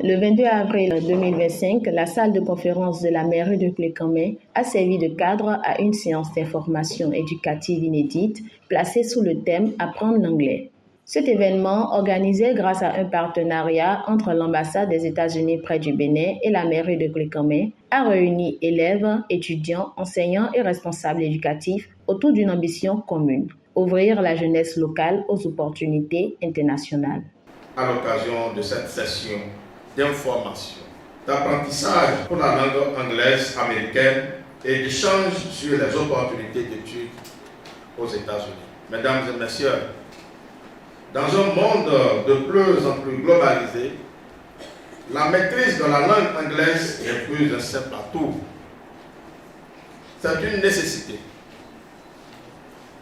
Le 22 avril 2025, la salle de conférence de la mairie de Clécamay a servi de cadre à une séance d'information éducative inédite placée sous le thème « Apprendre l'anglais ». Cet événement, organisé grâce à un partenariat entre l'ambassade des États-Unis près du Bénin et la mairie de Clécamay, a réuni élèves, étudiants, enseignants et responsables éducatifs autour d'une ambition commune: ouvrir la jeunesse locale aux opportunités internationales. À l'occasion de cette session d'information, d'apprentissage pour la langue anglaise américaine et d'échange sur les opportunités d'études aux États-Unis. Mesdames et messieurs, dans un monde de plus en plus globalisé, la maîtrise de la langue anglaise n'est plus un simple atout. C'est une nécessité.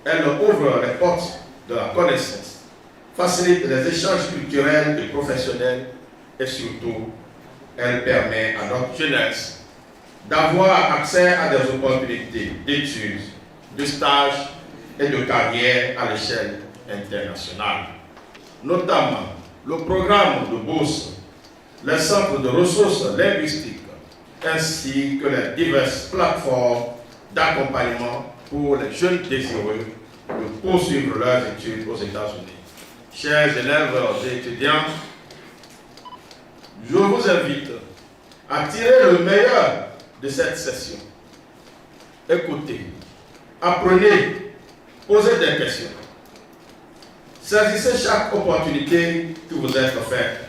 Elle ouvre les portes de la connaissance, facilite les échanges culturels et professionnels et surtout, elle permet à notre jeunesse d'avoir accès à des opportunités d'études, de stages et de carrière à l'échelle internationale. Notamment le programme de bourse, les centres de ressources linguistiques, ainsi que les diverses plateformes d'accompagnement pour les jeunes désireux de poursuivre leurs études aux États-Unis. Chers élèves et étudiants, je vous invite à tirer le meilleur de cette session. Écoutez, apprenez, posez des questions. Saisissez chaque opportunité qui vous est offerte,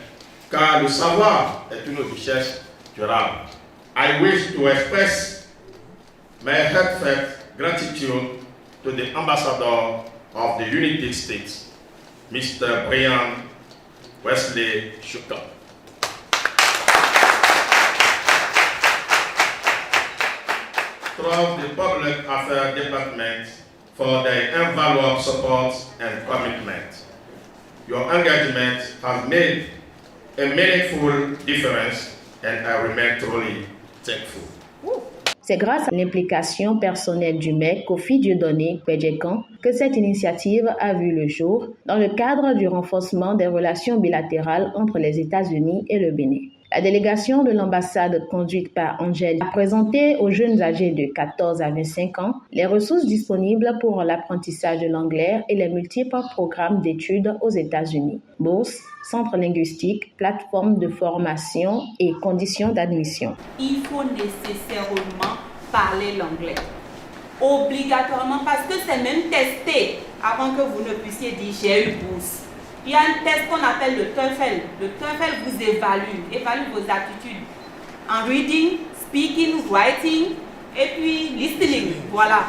car le savoir est une richesse durable. I wish to express my heartfelt gratitude to the Ambassador of the United States, Mr. Brian Wesley Shuka. Throughout the Public Affairs Department for their invaluable support and commitment. Your engagement has made a meaningful difference and I remain truly thankful. C'est grâce à l'implication personnelle du maire Kofi Dieudonné Kouedjekan que cette initiative a vu le jour dans le cadre du renforcement des relations bilatérales entre les États-Unis et le Bénin. La délégation de l'ambassade conduite par Angèle a présenté aux jeunes âgés de 14 à 25 ans les ressources disponibles pour l'apprentissage de l'anglais et les multiples programmes d'études aux États-Unis. Bourses, centres linguistiques, plateformes de formation et conditions d'admission. Il faut nécessairement parler l'anglais. Obligatoirement, parce que c'est même testé avant que vous ne puissiez dire j'ai eu bourse. Il y a un test qu'on appelle le TOEFL. Le TOEFL vous évalue vos attitudes en reading, speaking, writing et puis listening. Voilà.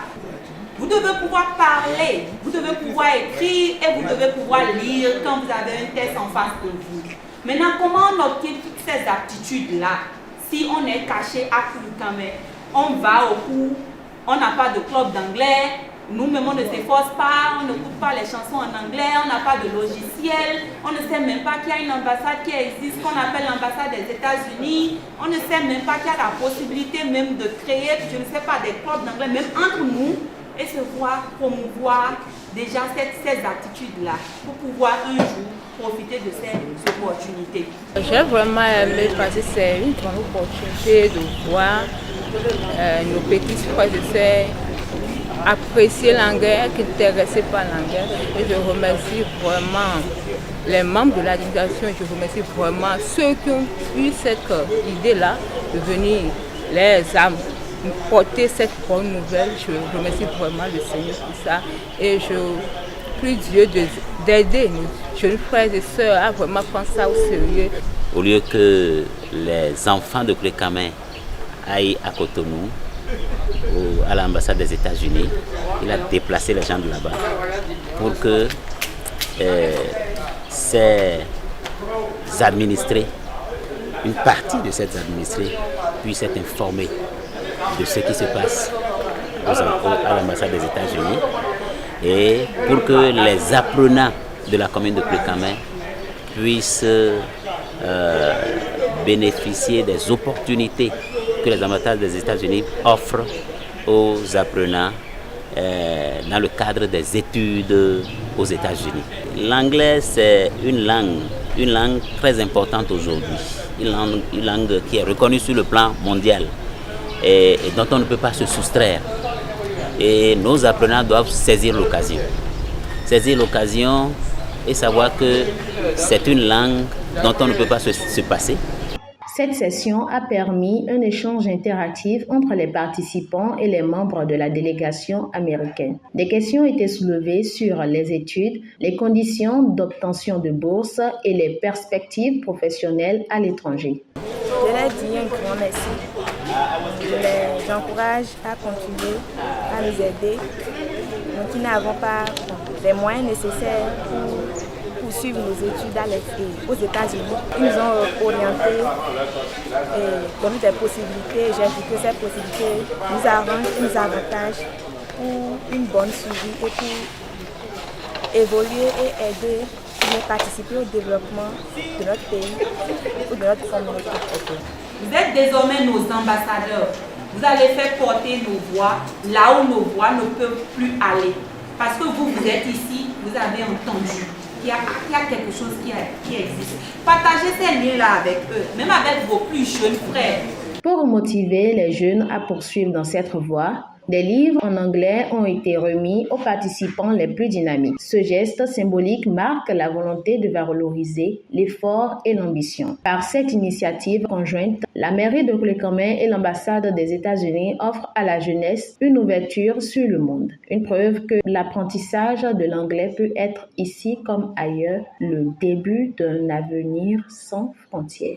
Vous devez pouvoir parler, vous devez pouvoir écrire et vous devez pouvoir lire quand vous avez un test en face de vous. Maintenant, comment on obtient toutes ces aptitudes-là si on est caché à Clécamay? On va au cours, on n'a pas de club d'anglais. Nous-mêmes, on ne s'efforce pas, on n'écoute pas les chansons en anglais, on n'a pas de logiciel, on ne sait même pas qu'il y a une ambassade qui existe, qu'on appelle l'ambassade des États-Unis, on ne sait même pas qu'il y a la possibilité même de créer, je ne sais pas, des clubs d'anglais, même entre nous, et se voir promouvoir déjà ces attitudes-là, pour pouvoir un jour profiter de ces opportunités. J'ai vraiment aimé parce que c'est une grande opportunité de voir nos petits frères et sœurs apprécier l'anglais, qui est intéressé par l'anglais. Et je remercie vraiment les membres de l'administration, je remercie vraiment ceux qui ont eu cette idée-là de venir les âmes porter cette bonne nouvelle. Je remercie vraiment le Seigneur pour ça et je prie Dieu d'aider nos jeunes frères et sœurs à vraiment prendre ça au sérieux. Au lieu que les enfants de Clécamay aillent à Cotonou, à l'ambassade des États-Unis, il a déplacé les gens de là-bas pour que ces administrés, une partie de ces administrés puissent être informés de ce qui se passe à l'ambassade des États-Unis et pour que les apprenants de la commune de Clécamay puissent bénéficier des opportunités que les ambassades des États-Unis offrent aux apprenants dans le cadre des études aux États-Unis. L'anglais, c'est une langue une langue très importante aujourd'hui, une langue qui est reconnue sur le plan mondial et dont on ne peut pas se soustraire. Et nos apprenants doivent saisir l'occasion. Saisir l'occasion et savoir que c'est une langue dont on ne peut pas se passer. Cette session a permis un échange interactif entre les participants et les membres de la délégation américaine. Des questions étaient soulevées sur les études, les conditions d'obtention de bourses et les perspectives professionnelles à l'étranger. Je leur dis un grand merci. Je les encourage à continuer à nous aider. Nous qui n'avons pas les moyens nécessaires pour poursuivre nos études aux États-Unis. Ils nous ont orientés et donné des possibilités. J'ai vu que ces possibilités nous arrangent, nous avantagent pour une bonne suivi et pour évoluer et aider et participer au développement de notre pays ou de notre communauté. Vous êtes désormais nos ambassadeurs. Vous allez faire porter nos voix là où nos voix ne peuvent plus aller. Parce que vous êtes ici, vous avez entendu. Il y a quelque chose qui existe. Partagez ces liens-là avec eux, même avec vos plus jeunes frères. Pour motiver les jeunes à poursuivre dans cette voie, des livres en anglais ont été remis aux participants les plus dynamiques. Ce geste symbolique marque la volonté de valoriser l'effort et l'ambition. Par cette initiative conjointe, la mairie de Kulikame et l'ambassade des États-Unis offrent à la jeunesse une ouverture sur le monde. Une preuve que l'apprentissage de l'anglais peut être ici comme ailleurs le début d'un avenir sans frontières.